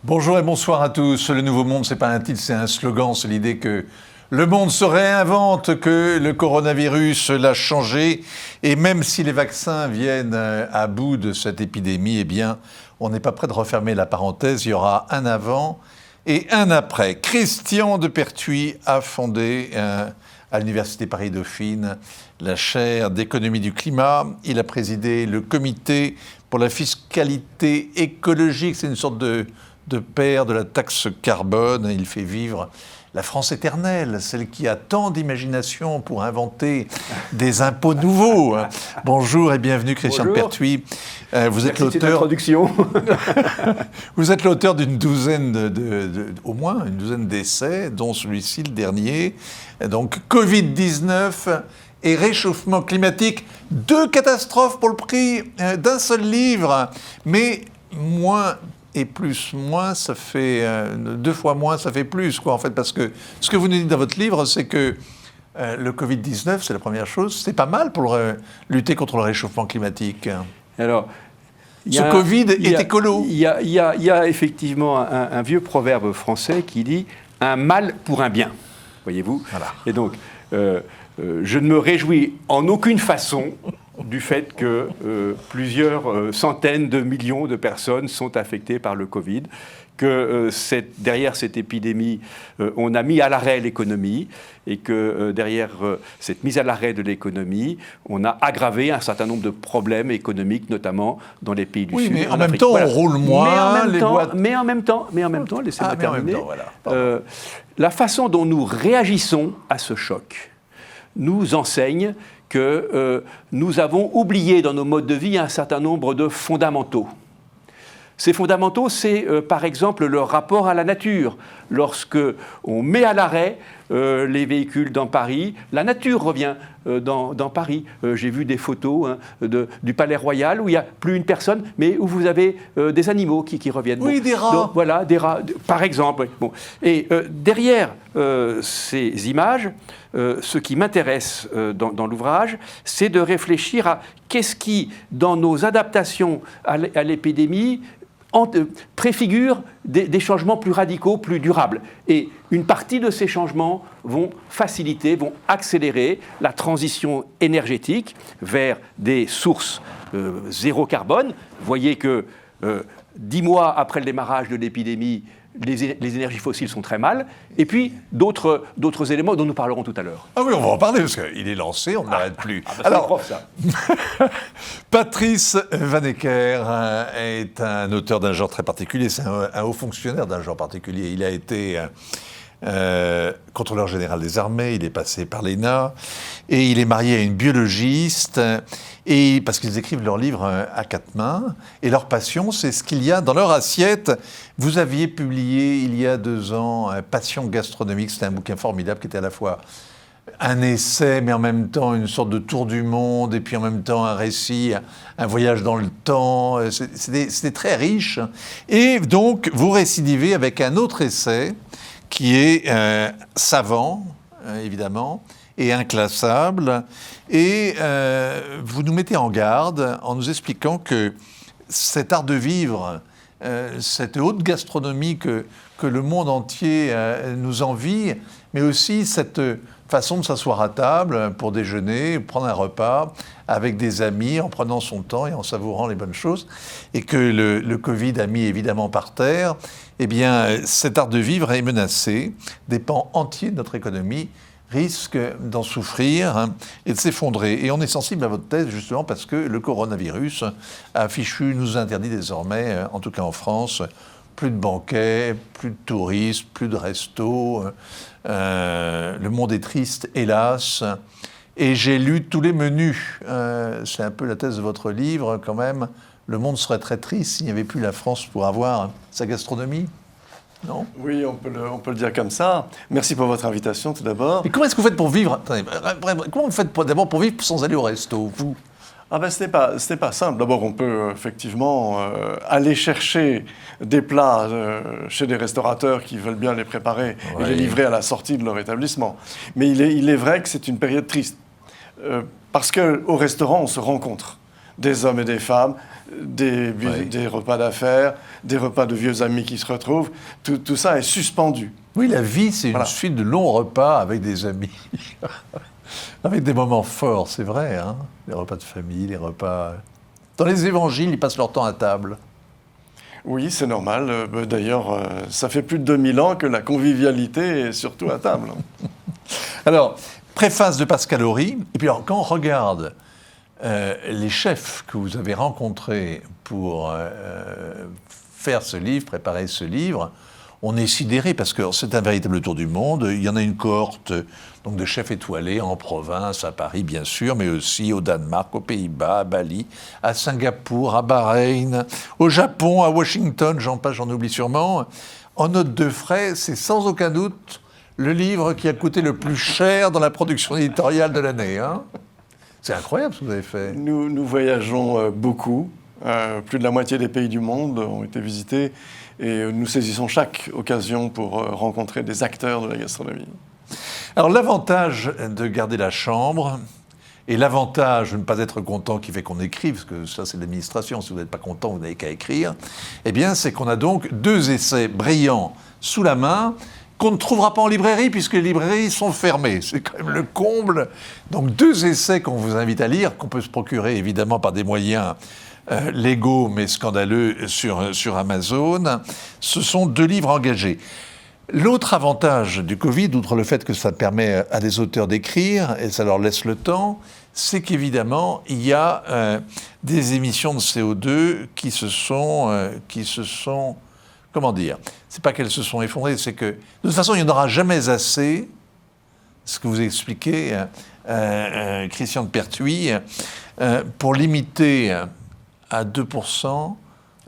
Bonjour et bonsoir à tous. Le Nouveau Monde, c'est pas un titre, c'est un slogan. C'est l'idée que le monde se réinvente, que le coronavirus l'a changé. Et même si les vaccins viennent à bout de cette épidémie, eh bien, on n'est pas prêt de refermer la parenthèse. Il y aura un avant et un après. Christian de Pertuis a fondé à l'Université Paris-Dauphine la chaire d'économie du climat. Il a présidé le comité pour la fiscalité écologique. C'est une sorte de père de la taxe carbone. Il fait vivre la France éternelle, celle qui a tant d'imagination pour inventer des impôts nouveaux. Bonjour et bienvenue Christian de Pertuis. Vous êtes l'auteur. Vous êtes l'auteur d'une douzaine au moins une douzaine d'essais, dont celui-ci le dernier. Donc Covid-19 et réchauffement climatique, deux catastrophes pour le prix d'un seul livre, mais moins et plus, moins, ça fait deux fois moins, ça fait plus, quoi, en fait, parce que ce que vous nous dites dans votre livre, c'est que le Covid-19, c'est la première chose, c'est pas mal pour lutter contre le réchauffement climatique. Alors, ce Covid est écolo. Il y a effectivement un vieux proverbe français qui dit « un mal pour un bien », voyez-vous. Voilà. Et donc, je ne me réjouis en aucune façon du fait que plusieurs centaines de millions de personnes sont affectées par le Covid, que derrière cette épidémie, on a mis à l'arrêt l'économie et que derrière cette mise à l'arrêt de l'économie, on a aggravé un certain nombre de problèmes économiques, notamment dans les pays du Sud. Oui, mais en même temps, on roule moins. Mais en même temps, laissez-moi terminer. La façon dont nous réagissons à ce choc nous enseigne que nous avons oublié dans nos modes de vie un certain nombre de fondamentaux. Ces fondamentaux, c'est par exemple le rapport à la nature. Lorsque on met à l'arrêt les véhicules dans Paris, la nature revient dans Paris. J'ai vu des photos du Palais Royal où il n'y a plus une personne, mais où vous avez des animaux qui reviennent. Oui, des rats. Donc, voilà, des rats, par exemple. Oui. Bon. Et derrière ces images, ce qui m'intéresse dans l'ouvrage, c'est de réfléchir à qu'est-ce qui, dans nos adaptations à l'épidémie, préfigure des changements plus radicaux, plus durables. Et une partie de ces changements vont faciliter, vont accélérer la transition énergétique vers des sources zéro carbone. Vous voyez que 10 mois après le démarrage de l'épidémie, les énergies fossiles sont très mal. Et puis, d'autres éléments dont nous parlerons tout à l'heure. Ah oui, on va en parler, parce qu'il est lancé, on ne l'arrête plus. Alors, prof, ça. Patrice Vanecker est un auteur d'un genre très particulier. C'est un haut fonctionnaire d'un genre particulier. Il a été contrôleur général des armées, il est passé par l'ENA, et il est marié à une biologiste, et parce qu'ils écrivent leurs livres à quatre mains, et leur passion, c'est ce qu'il y a dans leur assiette. Vous aviez publié il y a 2 ans Passion gastronomique, c'était un bouquin formidable qui était à la fois un essai, mais en même temps une sorte de tour du monde, et puis en même temps un récit, un voyage dans le temps. C'était très riche. Et donc, vous récidivez avec un autre essai qui est savant, évidemment, et inclassable. Et vous nous mettez en garde en nous expliquant que cet art de vivre, cette haute gastronomie que le monde entier nous envie, mais aussi cette façon de s'asseoir à table pour déjeuner, prendre un repas avec des amis, en prenant son temps et en savourant les bonnes choses, et que le Covid a mis évidemment par terre, eh bien, cet art de vivre est menacé. Des pans entiers de notre économie risquent d'en souffrir et de s'effondrer. Et on est sensible à votre thèse, justement, parce que le coronavirus nous interdit désormais, en tout cas en France, plus de banquets, plus de touristes, plus de restos. Le monde est triste, hélas. Et j'ai lu tous les menus. C'est un peu la thèse de votre livre, quand même. Le monde serait très triste s'il n'y avait plus la France pour avoir sa gastronomie. Non ? Oui, on peut le dire comme ça. Merci pour votre invitation, tout d'abord. Mais comment est-ce que vous faites pour vivre ? Attendez, comment vous faites d'abord pour vivre sans aller au resto, vous ? Ah ben, c'était pas simple. D'abord, on peut effectivement aller chercher des plats chez des restaurateurs qui veulent bien les préparer et les livrer à la sortie de leur établissement. Mais il est vrai que c'est une période triste. Parce qu'au restaurant, on se rencontre. des hommes et des femmes, des repas d'affaires, des repas de vieux amis qui se retrouvent. Tout ça est suspendu. Oui, la vie, c'est une suite de longs repas avec des amis, avec des moments forts, c'est vrai. Hein, les repas de famille, les repas... Dans les évangiles, ils passent leur temps à table. Oui, c'est normal. D'ailleurs, ça fait plus de 2000 ans que la convivialité est surtout à table. Alors, préface de Pascal Horry. Et puis, alors, quand on regarde les chefs que vous avez rencontrés pour faire ce livre, préparer ce livre, on est sidéré parce que c'est un véritable tour du monde. Il y en a une cohorte donc, de chefs étoilés en province, à Paris bien sûr, mais aussi au Danemark, aux Pays-Bas, à Bali, à Singapour, à Bahreïn, au Japon, à Washington, j'en passe, j'en oublie sûrement. En note de frais, c'est sans aucun doute le livre qui a coûté le plus cher dans la production éditoriale de l'année. Hein. C'est incroyable ce que vous avez fait. Nous voyageons beaucoup. Plus de la moitié des pays du monde ont été visités. Et nous saisissons chaque occasion pour rencontrer des acteurs de la gastronomie. Alors l'avantage de garder la chambre et l'avantage de ne pas être content qui fait qu'on écrit, parce que ça c'est l'administration, si vous n'êtes pas content vous n'avez qu'à écrire, eh bien c'est qu'on a donc 2 essais brillants sous la main qu'on ne trouvera pas en librairie puisque les librairies sont fermées. C'est quand même le comble. Donc 2 essais qu'on vous invite à lire, qu'on peut se procurer évidemment par des moyens légaux mais scandaleux sur Amazon. Ce sont 2 livres engagés. L'autre avantage du Covid, outre le fait que ça permet à des auteurs d'écrire et ça leur laisse le temps, c'est qu'évidemment, il y a des émissions de CO2 qui se sont comment dire, c'est pas qu'elles se sont effondrées, c'est que de toute façon, il n'y en aura jamais assez, ce que vous expliquez, Christian de Pertuis, pour limiter à 2%,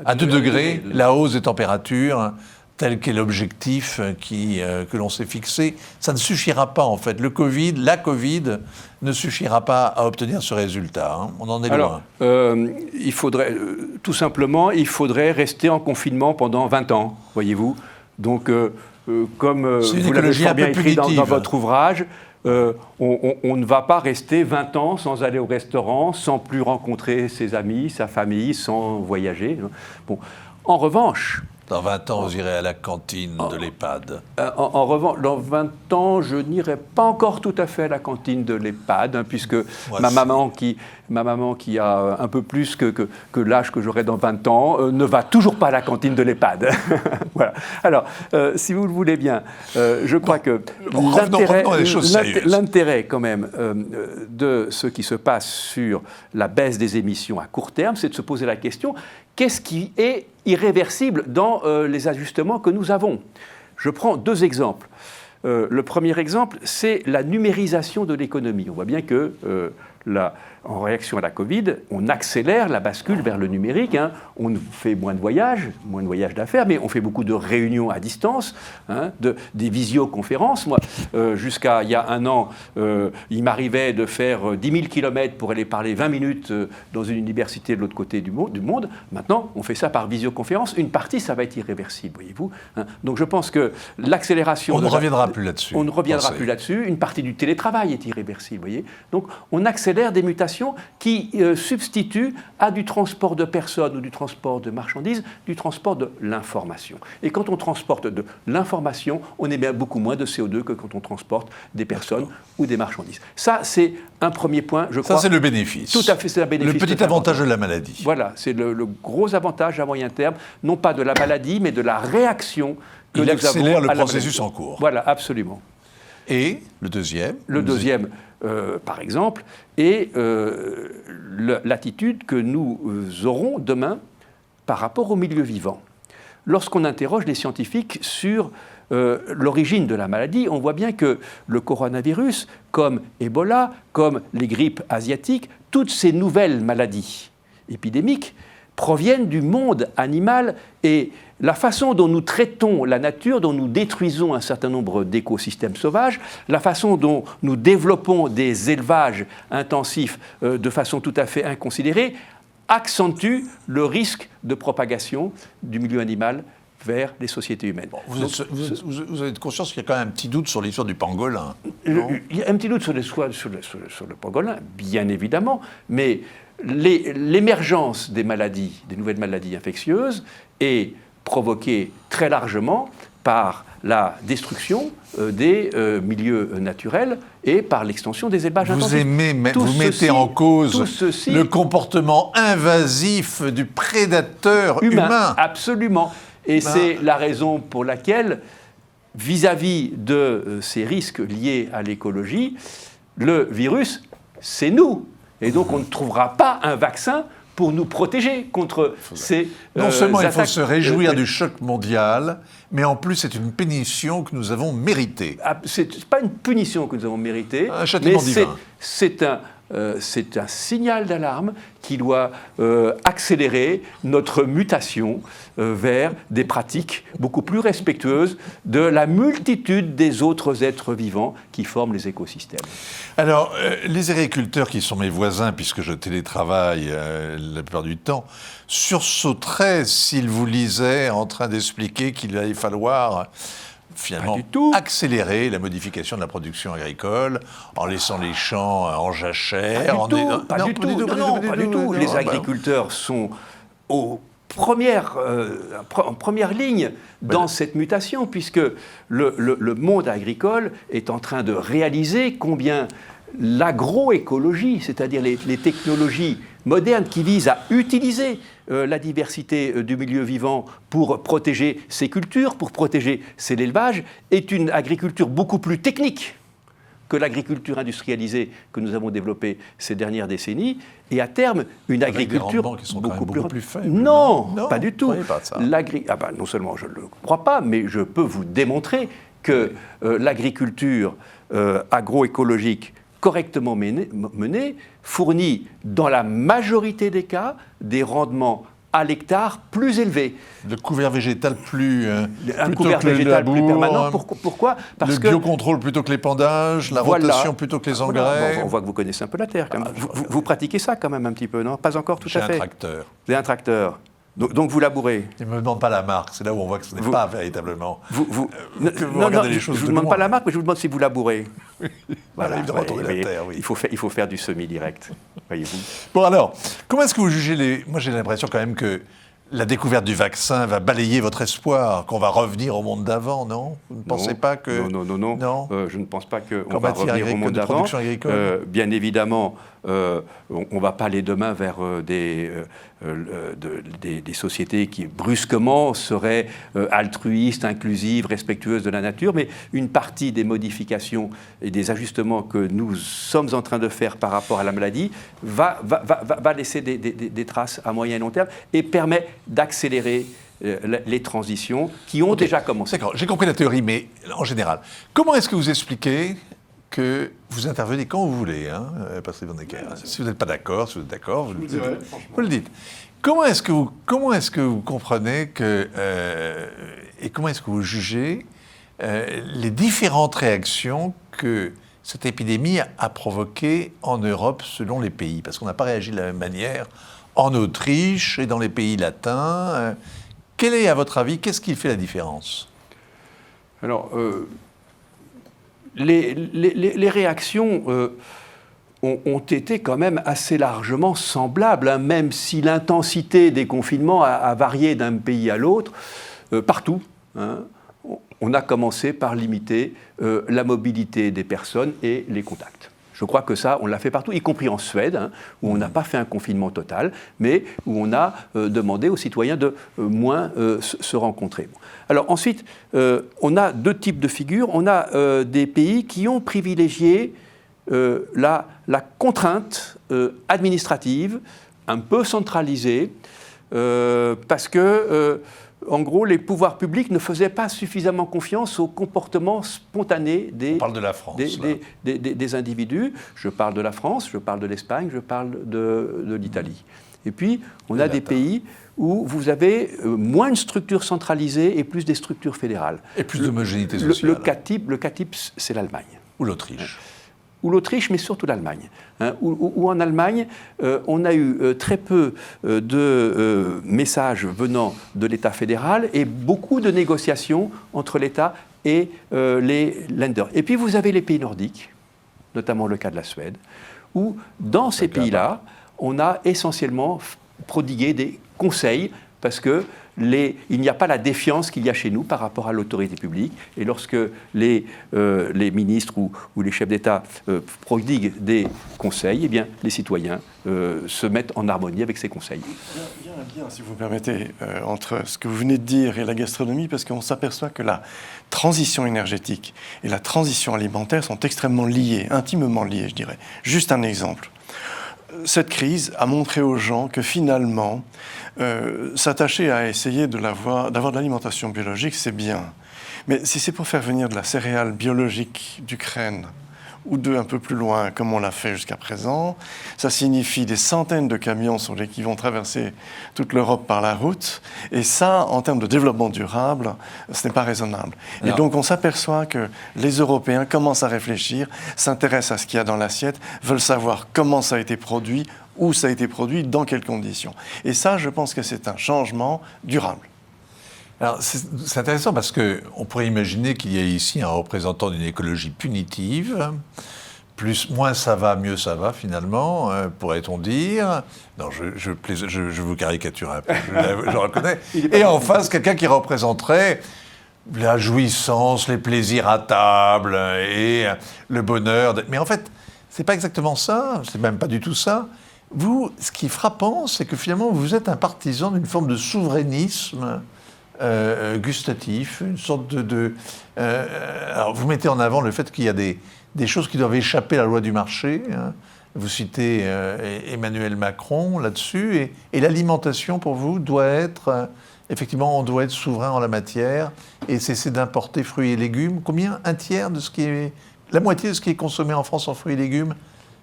à 2 degrés, la hausse des températures, tel qu'est l'objectif que l'on s'est fixé. Ça ne suffira pas, en fait. La Covid ne suffira pas à obtenir ce résultat. Hein. On en est loin. Il faudrait, tout simplement, rester en confinement pendant 20 ans, voyez-vous. Donc, comme vous l'avez fort bien écrit dans votre ouvrage, on ne va pas rester 20 ans sans aller au restaurant, sans plus rencontrer ses amis, sa famille, sans voyager. Bon. En revanche... Dans 20 ans, vous irez à la cantine de l'EHPAD. En revanche, dans 20 ans, je n'irai pas encore tout à fait à la cantine de l'EHPAD, hein, puisque ma maman qui a un peu plus que l'âge que j'aurai dans 20 ans, ne va toujours pas à la cantine de l'EHPAD. Voilà. Alors, si vous le voulez bien, je crois que l'intérêt quand même de ce qui se passe sur la baisse des émissions à court terme, c'est de se poser la question, qu'est-ce qui est irréversible dans les ajustements que nous avons? Je prends 2 exemples. Le premier exemple, c'est la numérisation de l'économie. On voit bien que, en réaction à la Covid, on accélère la bascule vers le numérique. Hein. On fait moins de voyages d'affaires, mais on fait beaucoup de réunions à distance, hein, des visioconférences. Moi, jusqu'à il y a 1 an, il m'arrivait de faire 10 000 kilomètres pour aller parler 20 minutes dans une université de l'autre côté du monde. Maintenant, on fait ça par visioconférence. Une partie, ça va être irréversible, voyez-vous. Hein. Donc je pense que l'accélération... On ne reviendra plus là-dessus. On ne reviendra plus là-dessus. Une partie du télétravail est irréversible, voyez. Donc on accélère des mutations qui substituent à du transport de personnes ou du transport de marchandises, du transport de l'information. Et quand on transporte de l'information, on émet beaucoup moins de CO2 que quand on transporte des personnes ou des marchandises. Ça, c'est un premier point, je crois. Ça, c'est le bénéfice. Tout à fait, c'est le bénéfice. Le petit avantage de la maladie. Voilà, c'est le gros avantage à moyen terme, non pas de la maladie, mais de la réaction que nous avons. Il accélère le processus en cours. Voilà, absolument. Et le deuxième? Le deuxième, par exemple, est l'attitude que nous aurons demain par rapport au milieu vivant. Lorsqu'on interroge les scientifiques sur l'origine de la maladie, on voit bien que le coronavirus, comme Ebola, comme les grippes asiatiques, toutes ces nouvelles maladies épidémiques proviennent du monde animal et la façon dont nous traitons la nature, dont nous détruisons un certain nombre d'écosystèmes sauvages, la façon dont nous développons des élevages intensifs de façon tout à fait inconsidérée, accentue le risque de propagation du milieu animal vers les sociétés humaines. Bon, vous avez conscience qu'il y a quand même un petit doute sur l'histoire du pangolin. Il y a un petit doute sur le pangolin, bien évidemment, mais l'émergence des maladies, des nouvelles maladies infectieuses, est provoquée très largement par la destruction des milieux naturels et par l'extension des élevages intensifs. Vous mettez en cause le comportement invasif du prédateur humain. Absolument. Et c'est la raison pour laquelle, vis-à-vis de ces risques liés à l'écologie, le virus, c'est nous. Et donc on ne trouvera pas un vaccin pour nous protéger contre ces Non seulement attaques. Il faut se réjouir du choc mondial, mais en plus c'est une punition que nous avons méritée. C'est pas une punition que nous avons méritée, un châtiment divin. C'est un signal d'alarme qui doit accélérer notre mutation vers des pratiques beaucoup plus respectueuses de la multitude des autres êtres vivants qui forment les écosystèmes. Alors, les agriculteurs qui sont mes voisins, puisque je télétravaille la plupart du temps, sursauteraient s'ils vous lisaient en train d'expliquer qu'il allait falloir finalement accélérer la modification de la production agricole en laissant les champs en jachère. Pas du tout. Les agriculteurs sont en première ligne dans cette mutation, puisque le monde agricole est en train de réaliser combien l'agroécologie, c'est-à-dire les technologies modernes qui visent à utiliser la diversité du milieu vivant pour protéger ses cultures, pour protéger ses élevages, est une agriculture beaucoup plus technique que l'agriculture industrialisée que nous avons développée ces dernières décennies, et à terme, une agriculture qui sont beaucoup plus faibles. Non, pas du tout. Pas ça. Non seulement je ne le crois pas, mais je peux vous démontrer que l'agriculture agroécologique correctement menée fournit, dans la majorité des cas, des rendements à l'hectare plus élevés. Le couvert végétal plus permanent. Pourquoi ? Parce que le biocontrôle plutôt que l'épandage, la rotation plutôt que les engrais. Bon, on voit que vous connaissez un peu la terre. Quand même. Vous pratiquez ça quand même un petit peu, non ? Pas encore tout à fait. J'ai un tracteur. Vous avez un tracteur. Donc vous labourez. Il ne me demande pas la marque, c'est là où on voit que ce n'est pas véritablement. Je ne vous demande pas la marque, mais je vous demande si vous labourez. Voilà, la terre, oui. Il faut faire du semi direct, voyez-vous. Bon alors, comment est-ce que vous jugez Moi j'ai l'impression quand même que la découverte du vaccin va balayer votre espoir, qu'on va revenir au monde d'avant, non ? Vous ne pensez pas que... Non. Je ne pense pas qu'on va revenir au monde d'avant. Bien évidemment, on ne va pas aller demain vers des sociétés qui brusquement seraient altruistes, inclusives, respectueuses de la nature, mais une partie des modifications et des ajustements que nous sommes en train de faire par rapport à la maladie va laisser des traces à moyen et long terme et permet d'accélérer les transitions qui ont déjà commencé. D'accord, j'ai compris la théorie, mais en général, comment est-ce que vous expliquez que vous intervenez quand vous voulez, Patrice Van Decker. Si vous n'êtes pas d'accord, vous le dites. Comment est-ce que vous comprenez et comment est-ce que vous jugez les différentes réactions que cette épidémie a provoquées en Europe selon les pays ? Parce qu'on n'a pas réagi de la même manière en Autriche et dans les pays latins. Quel est, à votre avis, qu'est-ce qui fait la différence ? Alors, les réactions ont été quand même assez largement semblables, même si l'intensité des confinements a varié d'un pays à l'autre, partout. On a commencé par limiter la mobilité des personnes et les contacts. Je crois que ça, on l'a fait partout, y compris en Suède, où on n'a pas fait un confinement total, mais où on a demandé aux citoyens de moins se rencontrer. Alors ensuite, on a deux types de figures. On a des pays qui ont privilégié la contrainte administrative, un peu centralisée, parce que... en gros, les pouvoirs publics ne faisaient pas suffisamment confiance au comportement spontané des individus. Je parle de la France, je parle de l'Espagne, je parle de l'Italie. Et puis, on a des pays où vous avez moins de structures centralisées et plus des structures fédérales. Et plus d'homogénéité sociale. Le cas type, c'est l'Allemagne. Ou l'Autriche. ou l'Autriche, mais surtout l'Allemagne. Hein, où en Allemagne, on a eu très peu de messages venant de l'État fédéral et beaucoup de négociations entre l'État et les Länder. Et puis vous avez les pays nordiques, notamment le cas de la Suède, où dans ces pays-là, on a essentiellement prodigué des conseils parce que il n'y a pas la défiance qu'il y a chez nous par rapport à l'autorité publique. Et lorsque les ministres ou les chefs d'État prodiguent des conseils, eh bien, les citoyens se mettent en harmonie avec ces conseils. Il y a un lien, si vous me permettez, entre ce que vous venez de dire et la gastronomie, parce qu'on s'aperçoit que la transition énergétique et la transition alimentaire sont extrêmement liées, intimement liées, je dirais. Juste un exemple. Cette crise a montré aux gens que finalement, s'attacher à essayer d'avoir de l'alimentation biologique, c'est bien. Mais si c'est pour faire venir de la céréale biologique d'Ukraine ou un peu plus loin, comme on l'a fait jusqu'à présent, ça signifie des centaines de camions qui vont traverser toute l'Europe par la route. Et ça, en termes de développement durable, ce n'est pas raisonnable. Et donc, on s'aperçoit que les Européens commencent à réfléchir, s'intéressent à ce qu'il y a dans l'assiette, veulent savoir comment ça a été produit, où ça a été produit, dans quelles conditions. Et ça, je pense que c'est un changement durable. Alors, c'est intéressant parce qu'on pourrait imaginer qu'il y a ici un représentant d'une écologie punitive. Moins ça va, mieux ça va, finalement, pourrait-on dire. Non, je vous caricature un peu, je reconnais. Et en face, quelqu'un qui représenterait la jouissance, les plaisirs à table et le bonheur. Mais en fait, c'est pas exactement ça, c'est même pas du tout ça. Vous, ce qui est frappant, c'est que finalement, vous êtes un partisan d'une forme de souverainisme gustatif, une sorte alors, vous mettez en avant le fait qu'il y a des choses qui doivent échapper à la loi du marché. Hein. Vous citez Emmanuel Macron là-dessus. Et l'alimentation, pour vous, doit être... effectivement, on doit être souverain en la matière et cesser d'importer fruits et légumes. Combien? La moitié de ce qui est consommé en France en fruits et légumes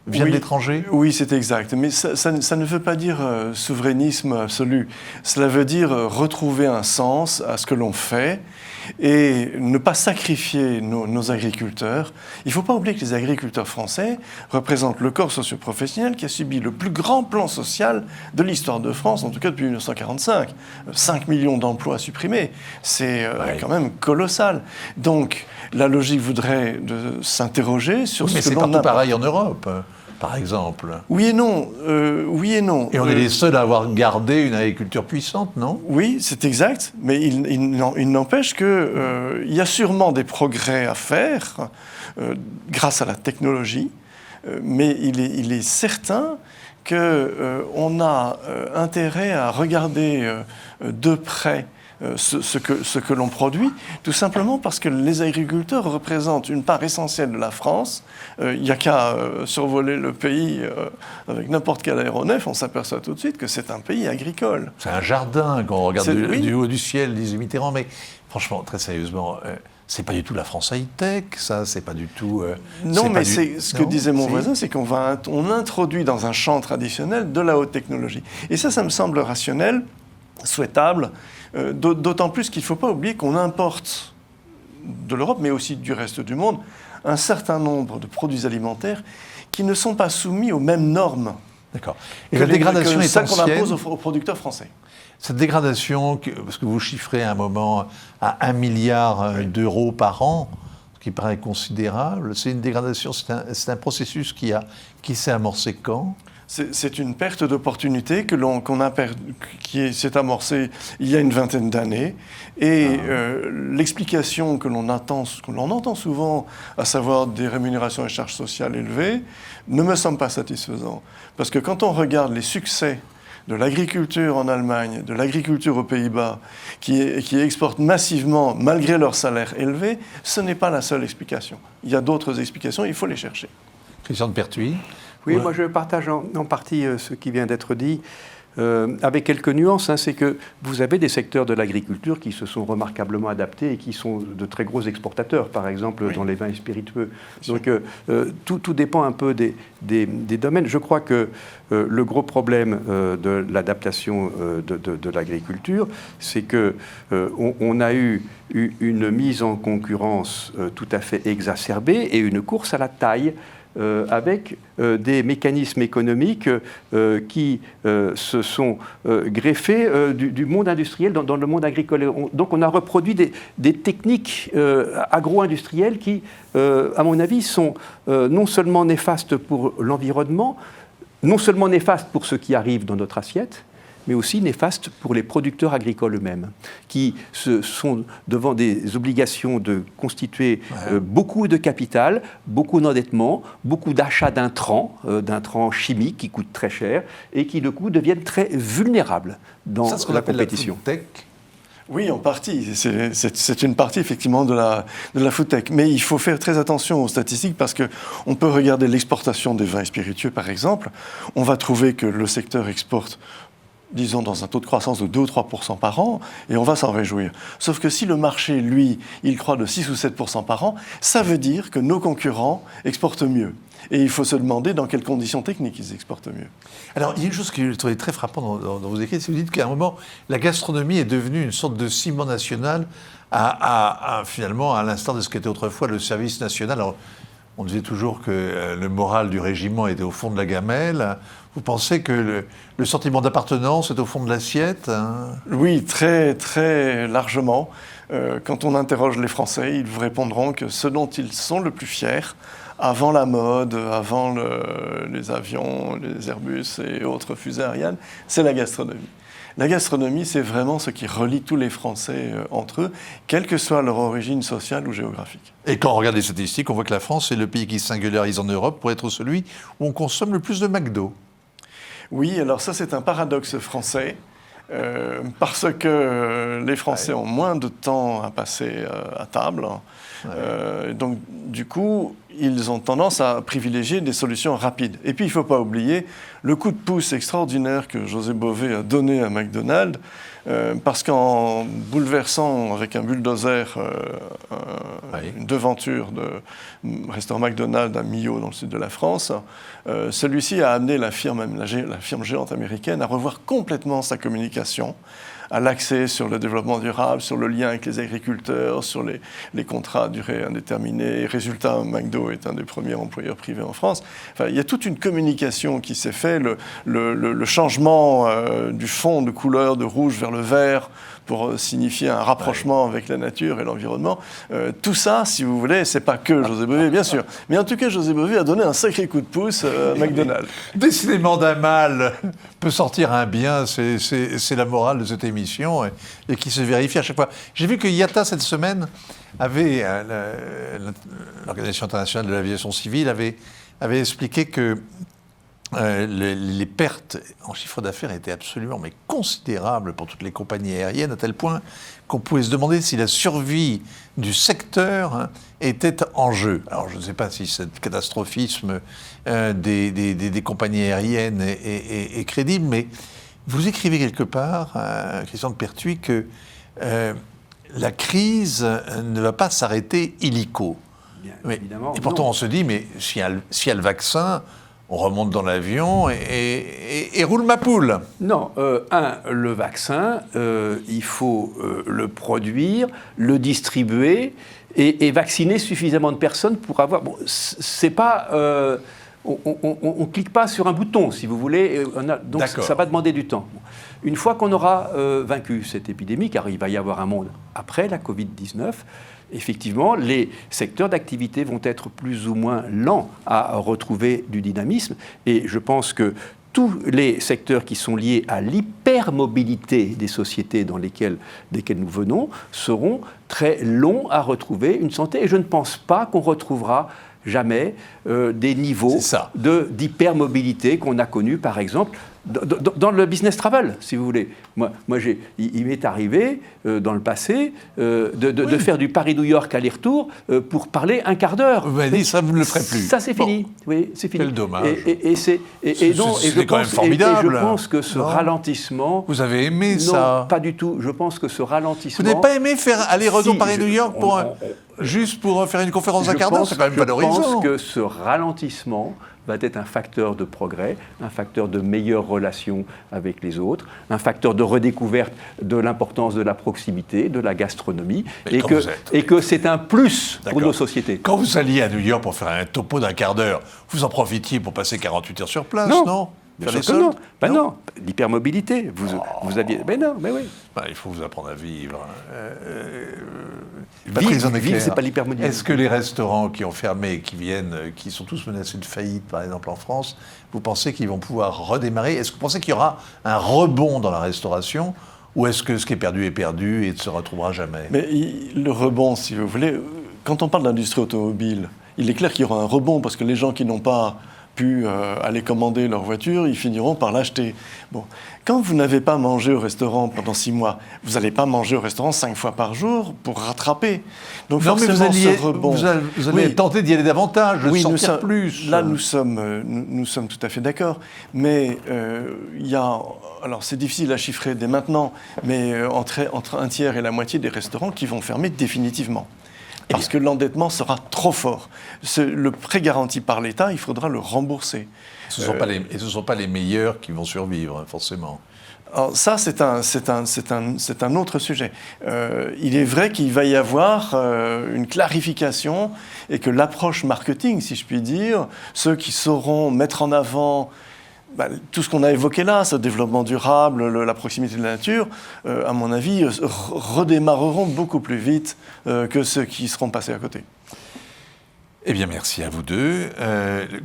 vient de l'étranger? Oui, c'est exact. Mais ça ne veut pas dire souverainisme absolu. Cela veut dire retrouver un sens à ce que l'on fait et ne pas sacrifier nos agriculteurs. Il ne faut pas oublier que les agriculteurs français représentent le corps socio-professionnel qui a subi le plus grand plan social de l'histoire de France, en tout cas depuis 1945. 5 millions d'emplois supprimés. C'est quand même colossal. Donc, la logique voudrait de s'interroger sur ce que l'on a. Mais c'est partout pareil en Europe, par exemple. Oui et non. Et on est les seuls à avoir gardé une agriculture puissante, non? Oui, c'est exact. Mais il n'empêche qu'il y a sûrement des progrès à faire grâce à la technologie. Mais il est certain qu'on a intérêt à regarder de près ce que l'on produit, tout simplement parce que les agriculteurs représentent une part essentielle de la France. Il n'y a qu'à survoler le pays avec n'importe quel aéronef, on s'aperçoit tout de suite que c'est un pays agricole. C'est un jardin quand on regarde du haut du ciel, disait Mitterrand, mais franchement, très sérieusement... c'est pas du tout la France high-tech, ça, c'est pas du tout... non, mais ce que disait mon voisin, c'est qu'on introduit dans un champ traditionnel de la haute technologie. Et ça me semble rationnel, souhaitable, d'autant plus qu'il ne faut pas oublier qu'on importe de l'Europe, mais aussi du reste du monde, un certain nombre de produits alimentaires qui ne sont pas soumis aux mêmes normes. D'accord. Et la dégradation est celle qu'on impose aux producteurs français. Cette dégradation, parce que vous chiffrez à un moment à 1 milliard d'euros par an, ce qui paraît considérable, c'est une dégradation, c'est un processus qui s'est amorcé quand? C'est une perte d'opportunité qui s'est amorcée il y a une vingtaine d'années. Et l'explication que l'on entend souvent, à savoir des rémunérations et charges sociales élevées, ne me semble pas satisfaisant. Parce que quand on regarde les succès de l'agriculture en Allemagne, de l'agriculture aux Pays-Bas, qui exportent massivement malgré leur salaire élevé, ce n'est pas la seule explication. Il y a d'autres explications, il faut les chercher. Christian de Pertuis. Oui, moi je partage en partie ce qui vient d'être dit, avec quelques nuances. C'est que vous avez des secteurs de l'agriculture qui se sont remarquablement adaptés et qui sont de très gros exportateurs, par exemple dans les vins et spiritueux. Donc tout dépend un peu des domaines. Je crois que le gros problème de l'adaptation de l'agriculture, c'est qu'on a eu une mise en concurrence tout à fait exacerbée et une course à la taille avec des mécanismes économiques qui se sont greffés du monde industriel dans le monde agricole. Donc on a reproduit des techniques agro-industrielles qui, à mon avis, sont non seulement néfastes pour l'environnement, non seulement néfastes pour ce qui arrive dans notre assiette, mais aussi néfaste pour les producteurs agricoles eux-mêmes, qui sont devant des obligations de constituer beaucoup de capital, beaucoup d'endettement, beaucoup d'achats d'intrants chimiques qui coûtent très cher et qui, de coup, deviennent très vulnérables dans la compétition. La food tech. Oui, en partie. C'est une partie, effectivement, de la food tech. Mais il faut faire très attention aux statistiques parce qu'on peut regarder l'exportation des vins et spiritueux, par exemple. On va trouver que le secteur exporte, disons, dans un taux de croissance de 2 ou 3% par an, et on va s'en réjouir. Sauf que si le marché, lui, il croît de 6 ou 7% par an, ça veut dire que nos concurrents exportent mieux. Et il faut se demander dans quelles conditions techniques ils exportent mieux. Alors, il y a une chose que je trouvais très frappante dans vos écrits, c'est que vous dites qu'à un moment, la gastronomie est devenue une sorte de ciment national, finalement, à l'instar de ce qu'était autrefois le service national. Alors, on disait toujours que le moral du régiment était au fond de la gamelle. Vous pensez que le sentiment d'appartenance est au fond de l'assiette, hein ? Oui, très, très largement. Quand on interroge les Français, ils vous répondront que ce dont ils sont le plus fiers, avant la mode, avant les avions, les Airbus et autres fusées aériennes, c'est la gastronomie. La gastronomie, c'est vraiment ce qui relie tous les Français entre eux, quelle que soit leur origine sociale ou géographique. Et quand on regarde les statistiques, on voit que la France est le pays qui se singularise en Europe pour être celui où on consomme le plus de McDo. Oui, alors ça, c'est un paradoxe français. Parce que les Français ont moins de temps à passer à table. Donc, du coup, ils ont tendance à privilégier des solutions rapides. Et puis, il ne faut pas oublier le coup de pouce extraordinaire que José Bové a donné à McDonald's, parce qu'en bouleversant avec un bulldozer une devanture de restaurant McDonald's à Millau, dans le sud de la France, celui-ci a amené la firme géante américaine à revoir complètement sa communication, à l'accès sur le développement durable, sur le lien avec les agriculteurs, sur les contrats à durée indéterminée. Résultat, McDo est un des premiers employeurs privés en France. Enfin, il y a toute une communication qui s'est faite, le changement du fond de couleur de rouge vers le vert pour signifier un rapprochement avec la nature et l'environnement. Tout ça, si vous voulez, c'est pas que José Bové, bien sûr. Mais en tout cas, José Bové a donné un sacré coup de pouce à McDonald's. Décidément, d'un mal peut sortir un bien, c'est la morale de cette émission et qui se vérifie à chaque fois. J'ai vu que IATA, cette semaine, l'Organisation internationale de l'aviation civile, avait expliqué que les pertes en chiffre d'affaires étaient absolument considérables pour toutes les compagnies aériennes, à tel point qu'on pouvait se demander si la survie du secteur était en jeu. Alors je ne sais pas si ce catastrophisme des compagnies aériennes est crédible, mais vous écrivez quelque part, Christian de Pertuis, que la crise ne va pas s'arrêter illico. Bien, évidemment. Et pourtant on se dit, mais s'il y a le vaccin, on remonte dans l'avion et roule ma poule. Non, le vaccin, il faut le produire, le distribuer et vacciner suffisamment de personnes pour avoir... Bon, c'est pas... on ne clique pas sur un bouton, si vous voulez, donc ça va demander du temps. Une fois qu'on aura vaincu cette épidémie, car il va y avoir un monde après la Covid-19, effectivement, les secteurs d'activité vont être plus ou moins lents à retrouver du dynamisme. Et je pense que tous les secteurs qui sont liés à l'hypermobilité des sociétés desquelles nous venons seront très longs à retrouver une santé. Et je ne pense pas qu'on retrouvera jamais des niveaux d'hypermobilité qu'on a connus, par exemple, dans le business travel, si vous voulez. Moi il m'est arrivé, dans le passé, de faire du Paris-New York aller-retour pour parler un quart d'heure. Vous m'avez dit, ça, vous ne le ferez plus. Ça, c'est fini. Oui, c'est fini. Quel dommage. C'est quand même formidable. Et je pense que ce ralentissement... Vous avez aimé ça? Non, pas du tout. Je pense que ce ralentissement... Vous n'avez pas aimé faire aller-retour Paris-New York juste pour faire une conférence d'un quart d'heure? C'est quand même pas d'horizon. Je pense que ce ralentissement va être un facteur de progrès, un facteur de meilleure relation avec les autres, un facteur de redécouverte de l'importance de la proximité, de la gastronomie, et que c'est un plus pour nos sociétés. Quand vous alliez à New York pour faire un topo d'1 quart d'heure, vous en profitiez pour passer 48 heures sur place, non? Bien sûr que non. Ben non. L'hypermobilité, vous aviez... Mais non, mais oui. Il faut vous apprendre à vivre. Vivre, c'est pas l'hypermobilité. Est-ce que les restaurants qui ont fermé, qui sont tous menacés de faillite, par exemple en France, vous pensez qu'ils vont pouvoir redémarrer? Est-ce que vous pensez qu'il y aura un rebond dans la restauration? Ou est-ce que ce qui est perdu et ne se retrouvera jamais? Mais le rebond, si vous voulez, quand on parle de l'industrie automobile, il est clair qu'il y aura un rebond parce que les gens qui n'ont pas pu aller commander leur voiture, ils finiront par l'acheter. Bon. Quand vous n'avez pas mangé au restaurant pendant 6 mois, vous n'allez pas manger au restaurant 5 fois par jour pour rattraper. Donc non, forcément, mais ce rebond... Vous allez tenter d'y aller davantage, de sortir plus. Là, nous sommes tout à fait d'accord. Mais il y a... Alors, c'est difficile à chiffrer dès maintenant, mais entre un tiers et la moitié des restaurants qui vont fermer définitivement. Parce que l'endettement sera trop fort. Le prêt garanti par l'État, il faudra le rembourser. Ce ne sont pas les meilleurs qui vont survivre, forcément. Alors ça, c'est un autre sujet. Il est vrai qu'il va y avoir une clarification et que l'approche marketing, si je puis dire, ceux qui sauront mettre en avant tout ce qu'on a évoqué là, ce développement durable, la proximité de la nature, à mon avis, redémarreront beaucoup plus vite que ceux qui seront passés à côté. Eh bien, merci à vous deux.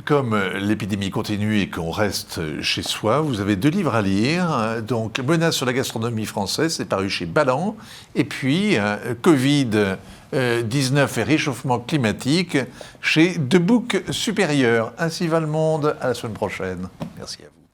Comme l'épidémie continue et qu'on reste chez soi, vous avez 2 livres à lire. Donc, Menaces sur la gastronomie française, c'est paru chez Balland. Et puis, Covid-19 et réchauffement climatique chez De Bouc Supérieur. Ainsi va le monde. À la semaine prochaine. Merci à vous.